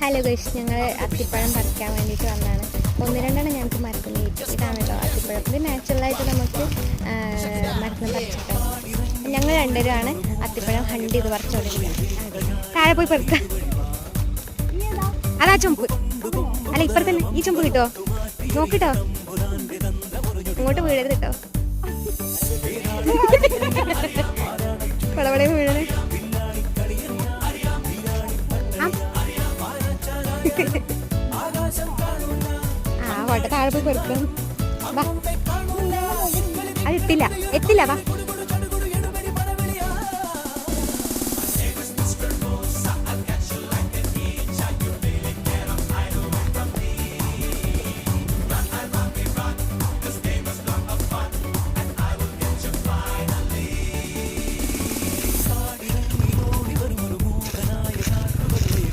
Hello guys, ഞങ്ങൾ അത്തിപ്പഴം പറിക്കാൻ വേണ്ടിയിട്ട് വന്നതാണ്. ഒന്ന് രണ്ടെണ്ണം ഞങ്ങൾക്ക് മരത്തിന് കിട്ടും. ഇതാണ് കേട്ടോ അത്തിപ്പഴം. ഇത് നാച്ചുറലായിട്ട് നമുക്ക് മരത്തിന് പറിച്ചിട്ടാണ്. ഞങ്ങൾ രണ്ടുപേരുമാണ് അത്തിപ്പഴം ഹണ്ട് ചെയ്ത് പറിച്ചുകൊണ്ടിരിക്കുന്നത്. താഴെ പോയി പറിക്കാം. അതാ ചുമ്പ്. അല്ല, ഇപ്പുറത്തന്നെ ഈ ചുമ്പ് കിട്ടോ? നോക്കിട്ടോ, ഇങ്ങോട്ട് വീഴരുത് കേട്ടോ. വളവളയും വീഴണേ. ആ വട്ട താഴെ പോയി പറിക്കാം. വാ, അത് എത്തില്ല വാ.